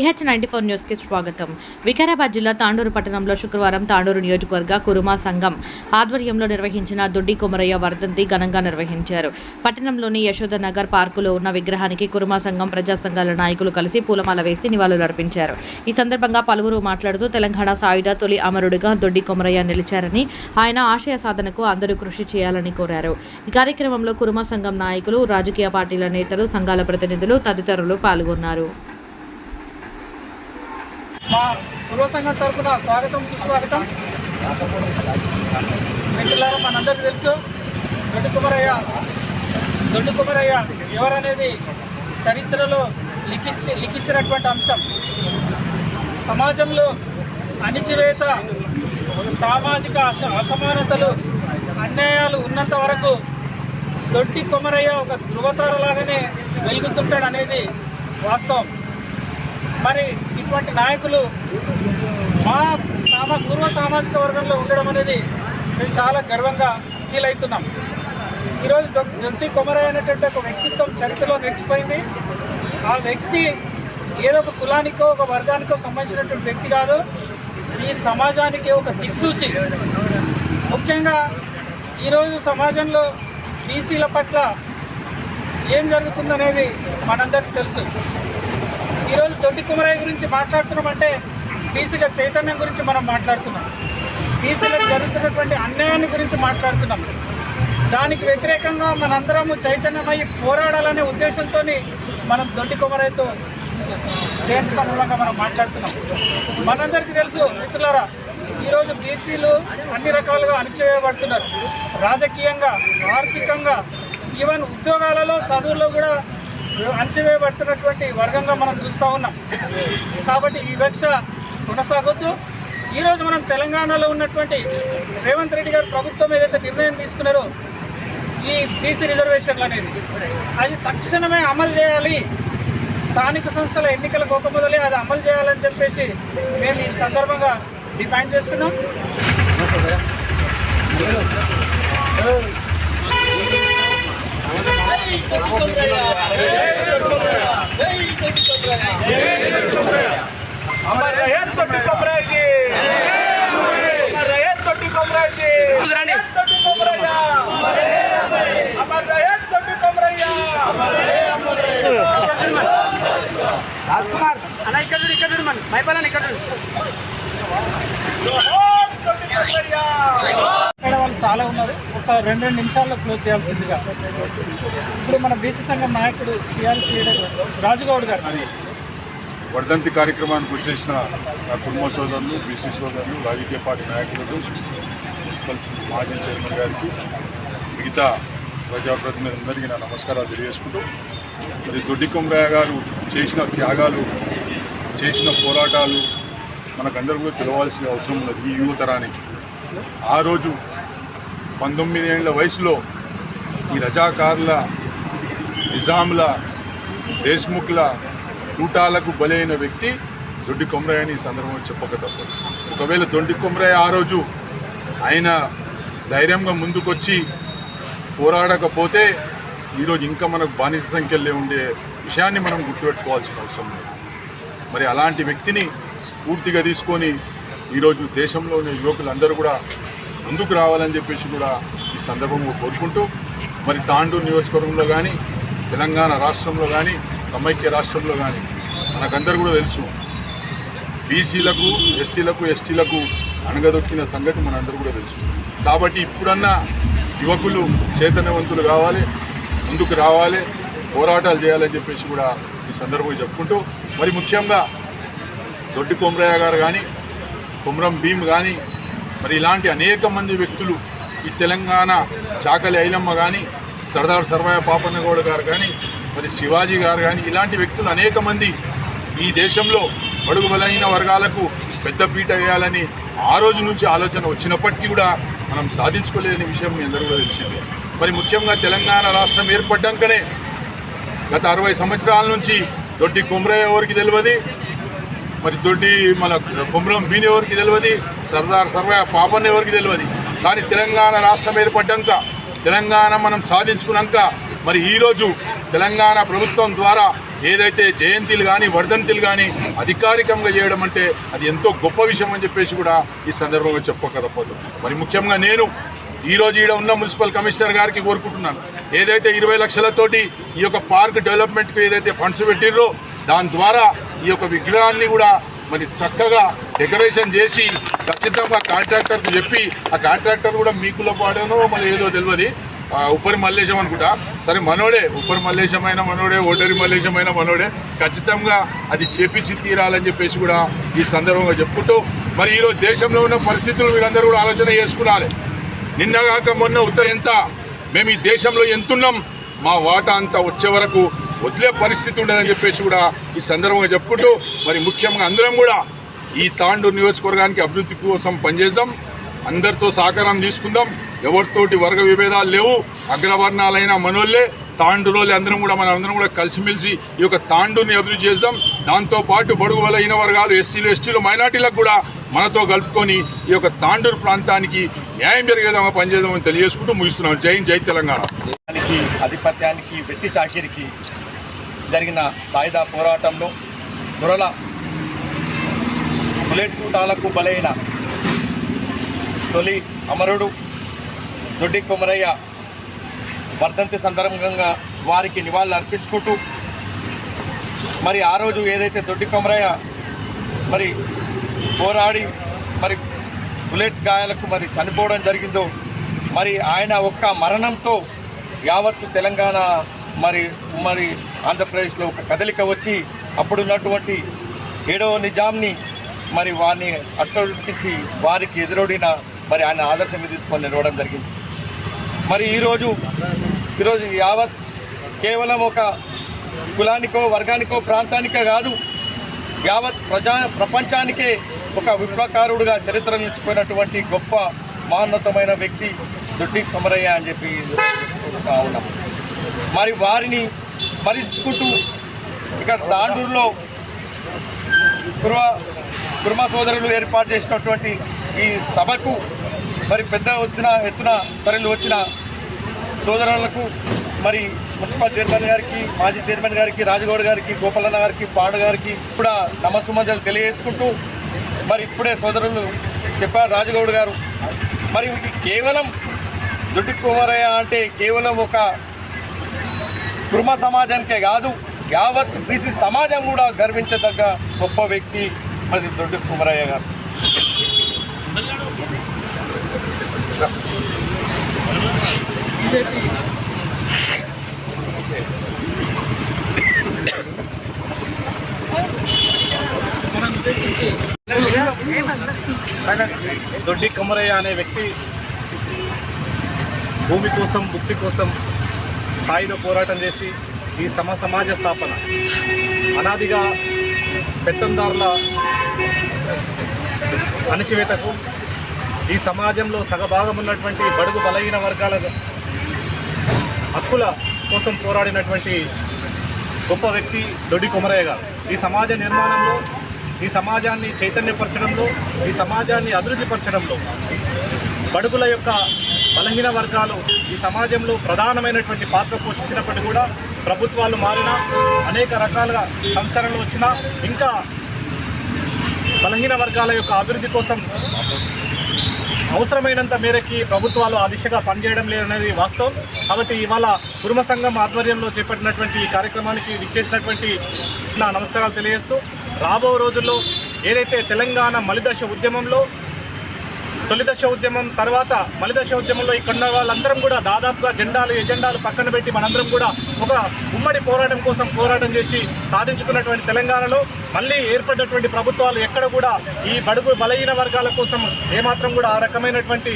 BH94 న్యూస్కి స్వాగతం. వికారాబాద్ జిల్లా తాండూరు పట్టణంలో శుక్రవారం తాండూరు నియోజకవర్గ కురుమా సంఘం ఆధ్వర్యంలో నిర్వహించిన దొడ్డి కొమరయ్య వర్ధంతి ఘనంగా నిర్వహించారు. పట్టణంలోని యశోదనగర్ పార్కులో ఉన్న విగ్రహానికి కురుమా సంఘం ప్రజా సంఘాల నాయకులు కలిసి పూలమాల వేసి నివాళులర్పించారు. ఈ సందర్భంగా పలువురు మాట్లాడుతూ తెలంగాణ సాయుధ తొలి అమరుడిగా దొడ్డి కొమరయ్య నిలిచారని, ఆయన ఆశయ సాధనకు అందరూ కృషి చేయాలని కోరారు. ఈ కార్యక్రమంలో కురుమా సంఘం నాయకులు, రాజకీయ పార్టీల నేతలు, సంఘాల ప్రతినిధులు తదితరులు పాల్గొన్నారు. మా పూర్వ సంఘం తరఫున స్వాగతం, సుస్వాగతం. మిత్రులారా, మనందరికీ తెలుసు దొడ్డి కొమరయ్య ఎవరనేది చరిత్రలో లిఖించినటువంటి అంశం. సమాజంలో అణిచివేత, సామాజిక అసమానతలు, అన్యాయాలు ఉన్నంత వరకు దొడ్డి కొమరయ్య ఒక ధృవతారలాగానే వెలుగుతుంటాడు అనేది వాస్తవం. మరి ఇటువంటి నాయకులు మా పూర్వ సామాజిక వర్గంలో ఉండడం అనేది మేము చాలా గర్వంగా ఫీల్ అవుతున్నాం. ఈరోజు దొడ్డి కొమరయ్య అనేటువంటి ఒక వ్యక్తిత్వం చరిత్రలో నిలిచిపోయింది. ఆ వ్యక్తి ఏదో ఒక కులానికో ఒక వర్గానికో సంబంధించినటువంటి వ్యక్తి కాదు, ఈ సమాజానికి ఒక దిక్సూచి. ముఖ్యంగా ఈరోజు సమాజంలో బీసీల పట్ల ఏం జరుగుతుందనేది మనందరికీ తెలుసు. ఈరోజు దొడ్డి కొమరయ్య గురించి మాట్లాడుతున్నామంటే బీసీల చైతన్యం గురించి మనం మాట్లాడుతున్నాం, బీసీలకు జరుగుతున్నటువంటి అన్యాయాన్ని గురించి మాట్లాడుతున్నాం. దానికి వ్యతిరేకంగా మనందరము చైతన్యమై పోరాడాలనే ఉద్దేశంతో మనం దొడ్డి కొమరయ్యతో జయంతి సందర్భంగా మనం మాట్లాడుతున్నాం. మనందరికీ తెలుసు మిత్రులారా, ఈరోజు బీసీలు అన్ని రకాలుగా అణచివేయబడుతున్నారు. రాజకీయంగా, ఆర్థికంగా, ఈవెన్ ఉద్యోగాలలో, చదువుల్లో కూడా అణచివేయబడుతున్నటువంటి వర్గంగా మనం చూస్తూ ఉన్నాం. కాబట్టి ఈ వివక్ష కొనసాగొద్దు. ఈరోజు మనం తెలంగాణలో ఉన్నటువంటి రేవంత్ రెడ్డి గారు ప్రభుత్వం ఏదైతే నిర్ణయం తీసుకున్నారో ఈ బీసీ రిజర్వేషన్లు అనేది, అది తక్షణమే అమలు చేయాలి. స్థానిక సంస్థల ఎన్నికల మొదలే అది అమలు చేయాలని చెప్పేసి మేము ఈ సందర్భంగా డిమాండ్ చేస్తున్నాం. రాజ్కుమార్ అలా ఇక్కడ మన మైపాలని ఇక్కడ వాళ్ళు చాలా ఉన్నారు. ఒక 2 నిమిషాల్లో క్లోజ్ చేయాల్సిందిగా ఇప్పుడు మన బీసీ సంఘం నాయకుడు టీఆర్ఎస్ లీడర్ రాజుగౌడ్ గారు వర్ధంతి కార్యక్రమానికి వచ్చేసిన నా కుటుంబ సోదరులు, బీసీ సోదరులు, రాజకీయ పార్టీ నాయకులకు, మున్సిపల్ మాజీ చైర్మన్ గారికి, మిగతా ప్రజాప్రతినిధులందరికీ నా నమస్కారాలు తెలియజేసుకుంటూ, మరి దొడ్డి కొమరయ్య గారు చేసిన త్యాగాలు, చేసిన పోరాటాలు మనకందరూ కూడా తెలవాల్సిన అవసరం ఉన్నది ఈ యువతరానికి. ఆ రోజు 19 ఏళ్ల వయసులో ఈ రజాకారుల, నిజాంల, దేశ్ముఖ్ల కూటాలకు బలైన వ్యక్తి దొడ్డి కొమరయ్య అని ఈ సందర్భంగా చెప్పక తప్పదు. ఒకవేళ దొడ్డి కొమరయ్య ఆ రోజు ఆయన ధైర్యంగా ముందుకొచ్చి పోరాడకపోతే ఈరోజు ఇంకా మనకు బానిస సంఖ్యలో ఉండే విషయాన్ని మనం గుర్తుపెట్టుకోవాల్సిన అవసరం లేదు. మరి అలాంటి వ్యక్తిని స్ఫూర్తిగా తీసుకొని ఈరోజు దేశంలో ఉన్న యువకులందరూ కూడా ముందుకు రావాలని చెప్పేసి కూడా ఈ సందర్భంగా కోరుకుంటూ, మరి తాండూరు నియోజకవర్గంలో కానీ, తెలంగాణ రాష్ట్రంలో కానీ, సమైక్య రాష్ట్రంలో కానీ మనకందరూ కూడా తెలుసు, బీసీలకు, ఎస్సీలకు, ఎస్టీలకు అణగదొక్కిన సంగతి మనందరూ కూడా తెలుసు. కాబట్టి ఇప్పుడన్నా యువకులు చైతన్యవంతులు కావాలి, ముందుకు రావాలి, పోరాటాలు చేయాలని చెప్పేసి కూడా ఈ సందర్భంగా చెప్పుకుంటూ, మరి ముఖ్యంగా దొడ్డి కొమరయ్య గారు కానీ, కొమరం భీమ్ కానీ, మరి ఇలాంటి అనేక మంది వ్యక్తులు, ఈ తెలంగాణ చాకలి ఐలమ్మ కానీ, సర్దార్ సర్వాయ పాపన్నగౌడ గారు కానీ, మరి శివాజీ గారు కానీ, ఇలాంటి వ్యక్తులు అనేక మంది ఈ దేశంలో బడుగు బలహీన వర్గాలకు పెద్దపీట వేయాలని ఆ రోజు నుంచి ఆలోచన వచ్చినప్పటికీ కూడా మనం సాధించుకోలేని విషయం మీ అందరూ కూడా తెలిసిందే. మరి ముఖ్యంగా తెలంగాణ రాష్ట్రం ఏర్పడ్డాకనే గత 60 సంవత్సరాల నుంచి దొడ్డి కొమరయ్య ఎవరికి తెలియదు, మరి దొడ్డి మన కొమరం భీమ్ ఎవరికి తెలియదు, సర్దార్ సర్వాయ పాపన్న ఎవరికి తెలియదు. కానీ తెలంగాణ రాష్ట్రం ఏర్పడ్డాక తెలంగాణ మనం సాధించుకున్నాక మరి ఈరోజు తెలంగాణ ప్రభుత్వం ద్వారా ఏదైతే జయంతిలు కానీ వర్ధంతిలు కానీ అధికారికంగా చేయడం అంటే అది ఎంతో గొప్ప విషయం అని చెప్పేసి కూడా ఈ సందర్భంగా చెప్పక తప్పదు. మరి ముఖ్యంగా నేను ఈరోజు ఈడ ఉన్న మున్సిపల్ కమిషనర్ గారికి కోరుకుంటున్నాను, ఏదైతే 20 లక్షలతోటి ఈ యొక్క పార్క్ డెవలప్మెంట్కి ఏదైతే ఫండ్స్ పెట్టిర్రో దాని ద్వారా ఈ యొక్క విగ్రహాన్ని కూడా మరి చక్కగా డెకరేషన్ చేసి ఖచ్చితంగా కాంట్రాక్టర్కి చెప్పి ఆ కాంట్రాక్టర్ కూడా మీకులో పాడానో మరి ఏదో తెలియదు, ఉప్పరి మల్లేశం అనుకుంటా, సరే మనోడే, ఉప్పరి మల్లేశమైన మనోడే, ఓటరి మల్లేశమైన మనోడే, ఖచ్చితంగా అది చేపించి తీరాలని చెప్పేసి కూడా ఈ సందర్భంగా చెప్పుకుంటూ మరి ఈరోజు దేశంలో ఉన్న పరిస్థితులు మీరందరూ కూడా ఆలోచన చేసుకున్నారు. నిన్నగాక మొన్న ఎంత మేము ఈ దేశంలో ఎంతున్నాం, మా వాటా అంతా వచ్చే వరకు వదిలే పరిస్థితి ఉండదని చెప్పేసి కూడా ఈ సందర్భంగా చెప్పుకుంటూ మరి ముఖ్యంగా అందరం కూడా ఈ తాండూరు నియోజకవర్గానికి అభివృద్ధి కోసం పనిచేద్దాం, అందరితో సహకారం తీసుకుందాం, ఎవరితోటి వర్గ విభేదాలు లేవు, అగ్రవర్ణాలైన మనోళ్ళే తాండూరులో అందరం కూడా అందరం కూడా కలిసిమెలిసి ఈ యొక్క తాండూరుని అభివృద్ధి చేద్దాం. దాంతోపాటు బడుగు బలహీన వర్గాలు ఎస్సీలు ఎస్టీలు మైనార్టీలకు కూడా మనతో కలుపుకొని ఈ యొక్క తాండూరు ప్రాంతానికి న్యాయం జరిగేదామా పనిచేద్దామని తెలియజేసుకుంటూ ముగిస్తున్నాం. జై జై తెలంగాణ. ఆధిపత్యానికి వెట్టి చాకిరికి జరిగిన సాయుధ పోరాటంలో దొరల బుల్లెట్ కూటాలకు బలైన తొలి అమరుడు దొడ్డి కొమరయ్య వర్ధంతి సందర్భంగా వారికి నివాళులు అర్పించుకుంటూ మరి ఆ రోజు ఏదైతే దొడ్డి కొమరయ్య మరి పోరాడి మరి బుల్లెట్ గాయాలకు మరి చనిపోవడం జరిగిందో మరి ఆయన ఒక్క మరణంతో యావత్తు తెలంగాణ మరి ఆంధ్రప్రదేశ్లో ఒక కదలిక వచ్చి అప్పుడున్నటువంటి 7వ నిజాంని మరి వారిని అట్టొట్టించి వారికి ఎదురొడిన మరి ఆయన ఆదర్శంగా తీసుకొని నిలవడం జరిగింది. మరి ఈరోజు యావత్ కేవలం ఒక కులానికో వర్గానికో ప్రాంతానికే కాదు, యావత్ ప్రపంచానికే ఒక విప్లవకారుడుగా చరిత్ర నిలిచిపోయినటువంటి గొప్ప మహోన్నతమైన వ్యక్తి దొడ్డి కొమరయ్య అని చెప్పి ఉన్నాం. మరి వారిని స్మరించుకుంటూ ఇక్కడ తాండూరులో కుర్మా సోదరులు ఏర్పాటు చేసినటువంటి ఈ సభకు మరి పెద్ద ఎత్తున తరలి వచ్చిన సోదరులకు మరి మున్సిపల్ చైర్మన్ గారికి, మాజీ చైర్మన్ గారికి, రాజగౌడ్ గారికి, గోపాలన్న గారికి, పాడు గారికి కూడా నమస్సుమంజలు తెలియజేసుకుంటూ మరి ఇప్పుడే సోదరులు చెప్పారు రాజగౌడ్ గారు, మరి కేవలం దొడ్డి కొమరయ్య అంటే కేవలం ఒక కుర్మ సమాజానికే కాదు, యావత్ బీసీ సమాజం కూడా గర్వించదగ్గ గొప్ప వ్యక్తి మరి దొడ్డి కొమరయ్య గారు. దొడ్డి కొమరయ్య అనే వ్యక్తి భూమి కోసం, ముక్తి కోసం సాయిలో పోరాటం చేసి ఈ సమాజ స్థాపన అనాదిగా పెత్తందారుల అణచివేతకు ఈ సమాజంలో సగభాగం ఉన్నటువంటి బడుగు బలహీన వర్గాల హక్కుల కోసం పోరాడినటువంటి గొప్ప వ్యక్తి దొడ్డి కొమరయ్య గారు. ఈ సమాజ నిర్మాణంలో, ఈ సమాజాన్ని చైతన్యపరచడంలో, ఈ సమాజాన్ని అభివృద్ధిపరచడంలో బడుగుల యొక్క బలహీన వర్గాలు ఈ సమాజంలో ప్రధానమైనటువంటి పాత్ర పోషించినప్పటికీ కూడా ప్రభుత్వాలు మారినా, అనేక రకాల సంస్కరణలు వచ్చినా ఇంకా బలహీన వర్గాల యొక్క అభివృద్ధి కోసం అవసరమైనంత మేరకి ప్రభుత్వాలు ఆ దిశగా పనిచేయడం లేదనేది వాస్తవం. కాబట్టి ఇవాళ కుర్మ సంఘం ఆధ్వర్యంలో చేపట్టినటువంటి ఈ కార్యక్రమానికి విచ్చేసినటువంటి నా నమస్కారాలు తెలియజేస్తూ, రాబో రోజుల్లో ఏదైతే తెలంగాణ మలిదశ ఉద్యమంలో, తొలిదశ ఉద్యమం తర్వాత మలిదశ ఉద్యమంలో ఇక్కడ వాళ్ళందరం కూడా దాదాపుగా ఎజెండాలు పక్కన పెట్టి మనందరం కూడా ఒక ఉమ్మడి పోరాటం కోసం పోరాటం చేసి సాధించుకున్నటువంటి తెలంగాణలో మళ్ళీ ఏర్పడినటువంటి ప్రభుత్వాలు ఎక్కడ కూడా ఈ బడుగు బలహీన వర్గాల కోసం ఏమాత్రం కూడా ఆ రకమైనటువంటి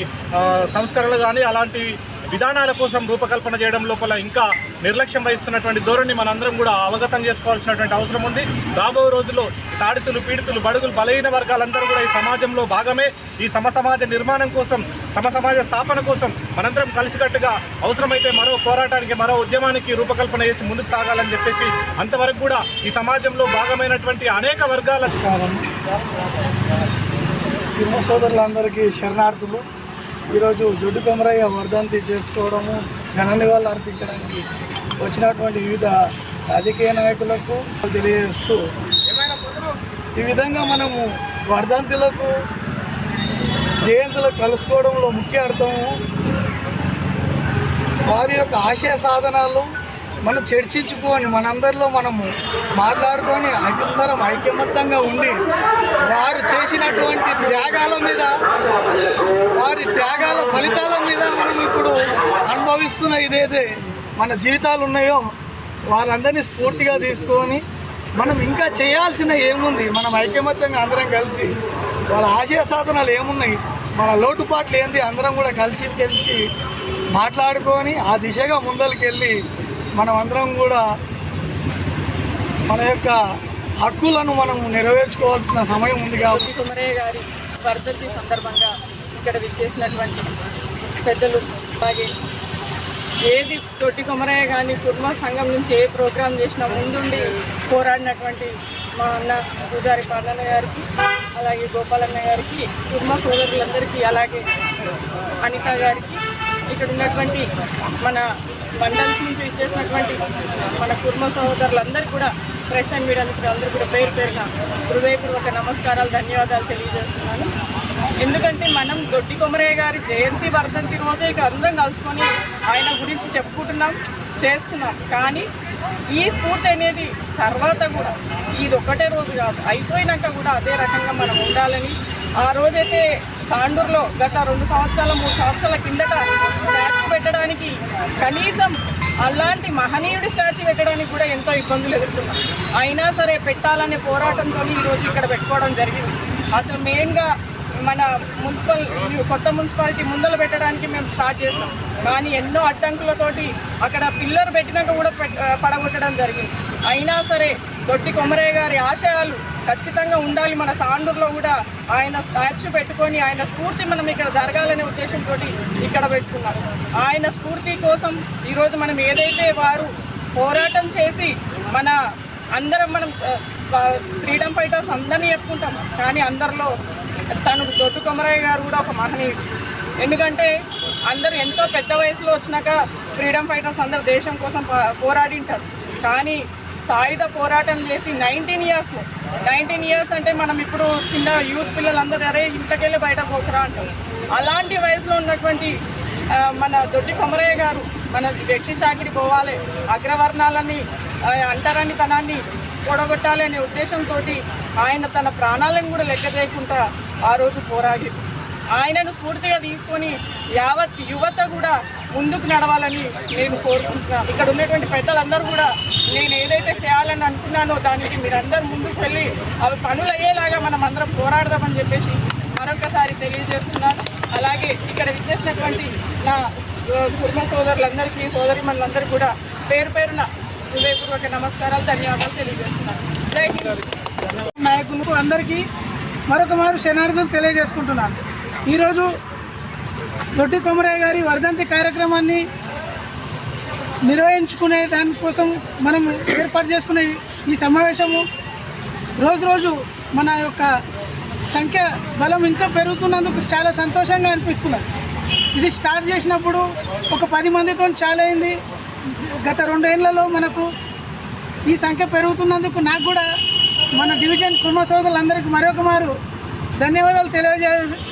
సంస్కరణలు కానీ అలాంటి విధానాల కోసం రూపకల్పన చేయడం లోపల ఇంకా నిర్లక్ష్యం వహిస్తున్నటువంటి ధోరణి మనందరం కూడా అవగతం చేసుకోవాల్సినటువంటి అవసరం ఉంది. రాబో రోజుల్లో తాడితులు, పీడితులు, బడుగులు, బలహీన వర్గాలందరూ కూడా ఈ సమాజంలో భాగమే. ఈ సమాజ నిర్మాణం కోసం, సమాజ స్థాపన కోసం మనందరం కలిసికట్టుగా అవసరమైతే మరో పోరాటానికి, మరో ఉద్యమానికి రూపకల్పన చేసి ముందుకు సాగాలని చెప్పేసి, అంతవరకు కూడా ఈ సమాజంలో భాగమైనటువంటి అనేక వర్గాల కుర్మ సోదరులందరికీ శరణార్థులు. ఈరోజు దొడ్డి కొమరయ్య వర్ధంతి చేసుకోవడము, ఘన నివాళులు అర్పించడానికి వచ్చినటువంటి వివిధ రాజకీయ నాయకులకు తెలియజేస్తూ, ఈ విధంగా మనము వర్ధంతులకు జయంతులకు కలుసుకోవడంలో ముఖ్య అర్థము వారి యొక్క ఆశయ సాధనాలు మనం చర్చించుకొని మనందరిలో మనము మాట్లాడుకొని అందరం ఐకమత్యంగా ఉండి వారు చేసినటువంటి త్యాగాల మీద, వారి త్యాగాల ఫలితాల మీద మనం ఇప్పుడు అనుభవిస్తున్న ఇదేదే మన జీవితాలు ఉన్నాయో వారందరినీ స్ఫూర్తిగా తీసుకొని మనం ఇంకా చేయాల్సిన ఏముంది, మనం ఐకమత్యంగా అందరం కలిసి వాళ్ళ ఆశయ సాధనాలు ఏమున్నాయి, మన లోటుపాట్లు ఏంది, అందరం కూడా కలిసి మాట్లాడుకొని ఆ దిశగా ముందరికెళ్ళి మనం అందరం కూడా మన యొక్క హక్కులను మనం నెరవేర్చుకోవాల్సిన సమయం ఉంది. కాబట్టి కొమరయ్య గారి వర్ధంతి సందర్భంగా ఇక్కడ విచ్చేసినటువంటి పెద్దలు, అలాగే ఏది దొడ్డి కొమరయ్య కానీ కుర్మ సంఘం నుంచి ఏ ప్రోగ్రాం చేసినా ముందుండి పోరాడినటువంటి మా అన్న పూజారి పాలన్న గారికి, అలాగే గోపాలన్న గారికి, కుర్మ సోదరులందరికీ, అలాగే అనిత గారికి, ఇక్కడ ఉన్నటువంటి మన మండల్స్ నుంచి ఇచ్చేసినటువంటి మన కుర్మ సోదరులందరికీ కూడా, ప్రెస్ అండ్ మీడియా అందరూ కూడా పేరు పేరున హృదయపూర్వక నమస్కారాలు, ధన్యవాదాలు తెలియజేస్తున్నాను. ఎందుకంటే మనం దొడ్డి కొమరయ్య గారి జయంతి వర్ధంతి రోజే ఇక అందరం కలుసుకొని ఆయన గురించి చెప్పుకుంటున్నాం, చేస్తున్నాం. కానీ ఈ స్ఫూర్తి అనేది తర్వాత కూడా ఇది ఒక్కటే రోజు కాదు, అయిపోయినాక కూడా అదే రకంగా మనం ఉండాలని, ఆ రోజైతే తాండూరులో గత 2 సంవత్సరాల 3 సంవత్సరాల కిందట స్టాచ్యూ పెట్టడానికి, కనీసం అలాంటి మహనీయుడి స్టాచ్యూ పెట్టడానికి కూడా ఎంతో ఇబ్బందులు ఎదుర్కొన్నాం. అయినా సరే పెట్టాలనే పోరాటంతో ఈరోజు ఇక్కడ పెట్టుకోవడం జరిగింది. అసలు మెయిన్గా మన కొత్త మున్సిపాలిటీ ముందలు పెట్టడానికి మేము స్టార్ట్ చేసినాం, కానీ ఎన్నో అడ్డంకులతోటి అక్కడ పిల్లర్ పెట్టినాక కూడా పడగొట్టడం జరిగింది. అయినా సరే దొడ్డి కొమరయ్య గారి ఆశయాలు ఖచ్చితంగా ఉండాలి, మన తాండూరులో కూడా ఆయన స్టాచ్యూ పెట్టుకొని ఆయన స్ఫూర్తి మనం ఇక్కడ జరగాలనే ఉద్దేశంతో ఇక్కడ పెట్టుకున్నాం. ఆయన స్ఫూర్తి కోసం ఈరోజు మనం ఏదైతే వారు పోరాటం చేసి మనం ఫ్రీడమ్ ఫైటర్స్ అందరినీ చెప్పుకుంటాం, కానీ అందరిలో తను దొడ్డి కొమరయ్య గారు కూడా ఒక మహనీయుడు. ఎందుకంటే అందరూ ఎంతో పెద్ద వయసులో వచ్చినాక ఫ్రీడమ్ ఫైటర్స్ అందరు దేశం కోసం పోరాడింటారు, కానీ సాయుధ పోరాటం చేసి 19 ఇయర్స్ అంటే మనం ఇప్పుడు చిన్న యూత్ పిల్లలందరూ అరే ఇంతకెళ్ళి బయట పోకురా అంటారు. అలాంటి వయసులో ఉన్నటువంటి మన దొడ్డి కొమరయ్య గారు మన వ్యక్తి చాకిరి పోవాలి, అగ్రవర్ణాలని అంటరానితనాన్ని పొడగొట్టాలి అనే ఉద్దేశంతో ఆయన తన ప్రాణాలను కూడా లెక్క చేయకుండా ఆ రోజు పోరాడి ఆయనను స్ఫూర్తిగా తీసుకొని యావత్ యువత కూడా ముందుకు నడవాలని నేను కోరుకుంటున్నాను. ఇక్కడ ఉన్నటువంటి పెద్దలందరూ కూడా నేను ఏదైతే చేయాలని అనుకున్నానో దానికి మీరందరూ ముందుకు వెళ్ళి అవి పనులు అయ్యేలాగా మనం అందరం పోరాడదామని చెప్పేసి మరొకసారి తెలియజేస్తున్నాను. అలాగే ఇక్కడ విచ్చేసినటువంటి నా కుటుంబ సోదరులందరికీ, సోదరిమణులందరికీ కూడా పేరు పేరున హృదయపూర్వక నమస్కారాలు, ధన్యవాదాలు తెలియజేస్తున్నాను. జై హింద్. నాయకులకు అందరికీ మరొక మారు శరణార్థులు తెలియజేసుకుంటున్నాను. ఈరోజు దొడ్డి కొమరయ్య గారి వర్ధంతి కార్యక్రమాన్ని నిర్వహించుకునే దానికోసం మనం ఏర్పాటు చేసుకునే ఈ సమావేశము రోజు మన యొక్క సంఖ్య బలం ఇంకా పెరుగుతున్నందుకు చాలా సంతోషంగా అనిపిస్తున్నది. ఇది స్టార్ట్ చేసినప్పుడు ఒక 10 మందితో చాలా అయింది. గత 2 ఏళ్లలో మనకు ఈ సంఖ్య పెరుగుతున్నందుకు నాకు కూడా మన డివిజన్ కుటుంబ సోదరులందరికీ మరొక మారు ధన్యవాదాలు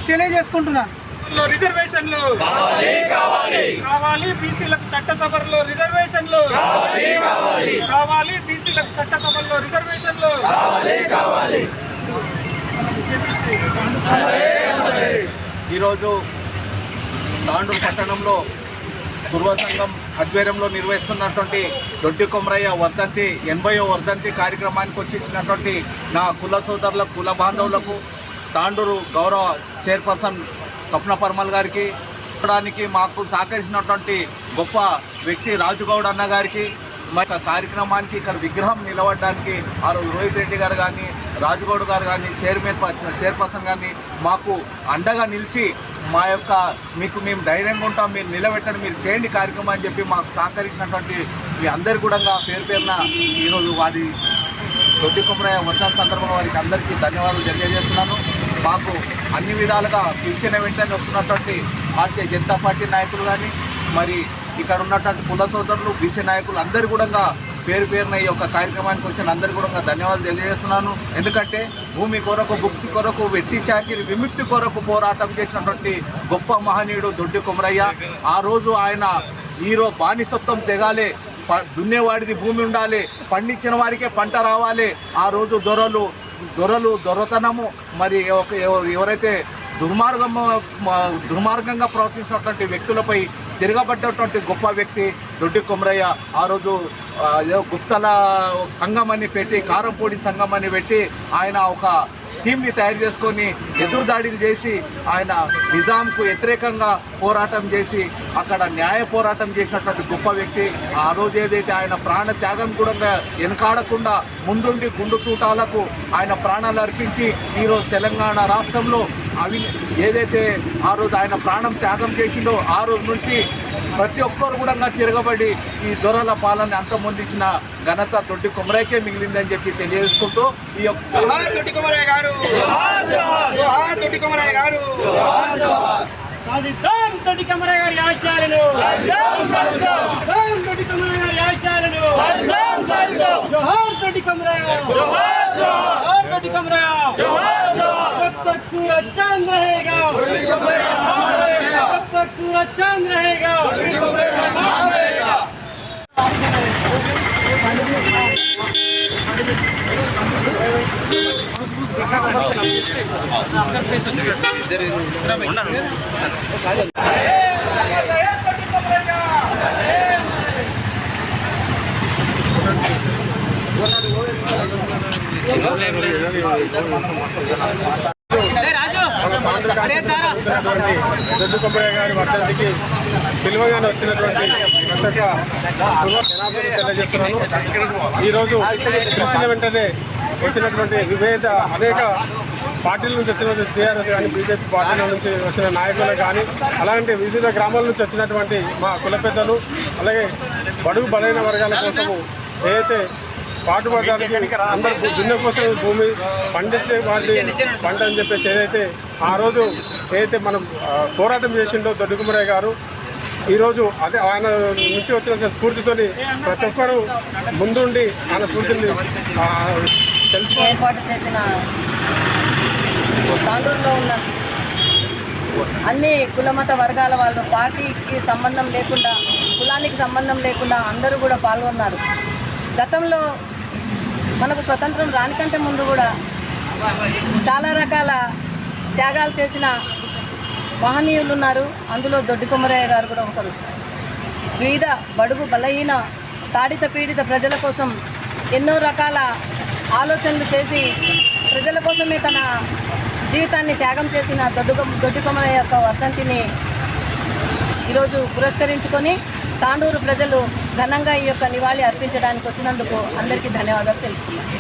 తెలియజేసుకుంటున్నాను. రిజర్వేషన్లు కావాలి, బీసీలకు చట్టసభల్లో రిజర్వేషన్లు కావాలి, బీసీలకు చట్టసభల్లో రిజర్వేషన్లు కావాలి. ఈరోజు తాండూరు పట్టణంలో కుర్మ సంఘం ఆధ్వర్యంలో నిర్వహిస్తున్నటువంటి దొడ్డి కొమరయ్య వర్ధంతి 80వ వర్ధంతి కార్యక్రమానికి వచ్చినటువంటి నా కుల సోదరులకు, కుల బాంధవులకు, తాండూరు గౌరవ చైర్పర్సన్ స్వప్న పర్మల్ గారికి, మాకు సహకరించినటువంటి గొప్ప వ్యక్తి రాజుగౌడ్ అన్న గారికి, మా కార్యక్రమానికి ఇక్కడ విగ్రహం నిలబడడానికి ఆ రోజు రోహిత్ రెడ్డి గారు కానీ, రాజుగౌడ్ గారు కానీ, చైర్పర్సన్ కానీ మాకు అండగా నిలిచి మా యొక్క మేము ధైర్యంగా ఉంటాం, మీరు నిలబెట్టండి, మీరు చేయండి కార్యక్రమం అని చెప్పి మాకు సహకరించినటువంటి మీ అందరు కూడా పేరు పేరున ఈరోజు వారి దొడ్డి కొమరయ్య వర్ధంతి సందర్భంగా వారికి అందరికీ ధన్యవాదాలు తెలియజేస్తున్నాను. మాకు అన్ని విధాలుగా పిలిచిన వెంటనే వస్తున్నటువంటి భారతీయ జనతా పార్టీ నాయకులు కానీ మరి ఇక్కడ ఉన్నటువంటి కుల సోదరులు బీసీ నాయకులు అందరు కూడా పేరు పేరున ఈ యొక్క కార్యక్రమానికి వచ్చిన అందరు కూడా ధన్యవాదాలు తెలియజేస్తున్నాను. ఎందుకంటే భూమి కొరకు భుక్తి కొరకు వెట్టి చాకిరి విముక్తి కొరకు పోరాటం చేసినటువంటి గొప్ప మహనీయుడు దొడ్డి కొమరయ్య. ఆ రోజు ఆయన బానిసత్వం తెగాలి, దున్నేవాడిది భూమి ఉండాలి, పండించిన వారికే పంట రావాలి. ఆ రోజు దొరతనము మరి ఎవరైతే దుర్మార్గంగా ప్రవర్తించినటువంటి వ్యక్తులపై తిరగబడ్డటువంటి గొప్ప వ్యక్తి దొడ్డి కొమరయ్య. ఆ రోజు గుప్తల సంఘం అని పెట్టి, కారంపొడి సంఘం అని పెట్టి ఆయన ఒక టీంని తయారు చేసుకొని ఎదురుదాడిలు చేసి ఆయన నిజాంకు వ్యతిరేకంగా పోరాటం చేసి అక్కడ న్యాయ పోరాటం చేసినటువంటి గొప్ప వ్యక్తి. ఆ రోజు ఏదైతే ఆయన ప్రాణ త్యాగం కూడా వెనకాడకుండా ముందుండి గుండు తూటాలకు ఆయన ప్రాణాలు అర్పించి ఈరోజు తెలంగాణ రాష్ట్రంలో ఏదైతే ఆ రోజు ఆయన ప్రాణం త్యాగం చేసిందో ఆ రోజు నుంచి ప్రతి ఒక్కరు కూడా తిరగబడి ఈ దొరల పాలన అంతమొందించిన ఘనత దొడ్డి కొమరయ్యకే మిగిలిందని చెప్పి తెలియజేసుకుంటూ ఈ యొక్క సాధిద్దాం దొడ్డి కొమరయ్య గారి ఆశయాలను, దొడ్డి కొమరయ్య గారి ఆశయాలను. జోహార్ దొడ్డి కొమరయ్య, జోహార్ దొడ్డి కొమరయ్య. जब तक सूरज चांद रहेगा, जब तक सूरज चांद रहेगा. దొడ్డి కొమరయ్య గారి వర్ధంతికి పిలువగానే వచ్చినటువంటి తెలియజేస్తున్నాను. ఈరోజు పిలిచిన వెంటనే వచ్చినటువంటి అనేక పార్టీల నుంచి వచ్చిన టీఆర్ఎస్ కానీ బీజేపీ పార్టీల నుంచి వచ్చిన నాయకులు కానీ అలాంటి వివిధ గ్రామాల నుంచి వచ్చినటువంటి మా కుల పెద్దలు అలాగే బడుగు బలైన వర్గాల కోసము ఏదైతే పాటుపడడానికి అందరూ దున్న కోసం భూమి పండితే వాటి పంట అని చెప్పేసి ఏదైతే ఆ రోజు ఏదైతే మనం పోరాటం చేసిండో దొడ్డి కొమరయ్య గారు ఈరోజు అదే ఆయన నుంచి వచ్చిన స్ఫూర్తితోని ప్రతి ఒక్కరూ ముందుండి ఆయన స్ఫూర్తిని తెలుసుకుని ఏర్పాటు చేసిన తాండూరులో ఉన్న అన్ని కులమత వర్గాల వాళ్ళు పార్టీకి సంబంధం లేకుండా కులానికి సంబంధం లేకుండా అందరూ కూడా పాల్గొన్నారు. గతంలో మనకు స్వతంత్రం రానికంటే ముందు కూడా చాలా రకాల త్యాగాలు చేసిన మహనీయులు ఉన్నారు. అందులో దొడ్డి కొమరయ్య గారు కూడా ఒకరు. వివిధ బడుగు బలహీన తాడిత పీడిత ప్రజల కోసం ఎన్నో రకాల ఆలోచనలు చేసి ప్రజల కోసమే తన జీవితాన్ని త్యాగం చేసిన దొడ్డి కొమరయ్య యొక్క వర్ధంతిని ఈరోజు పురస్కరించుకొని తాండూరు ప్రజలు ఘనంగా ఈ యొక్క నివాళి అర్పించడానికి వచ్చినందుకు అందరికీ ధన్యవాదాలు తెలుపుతున్నాను.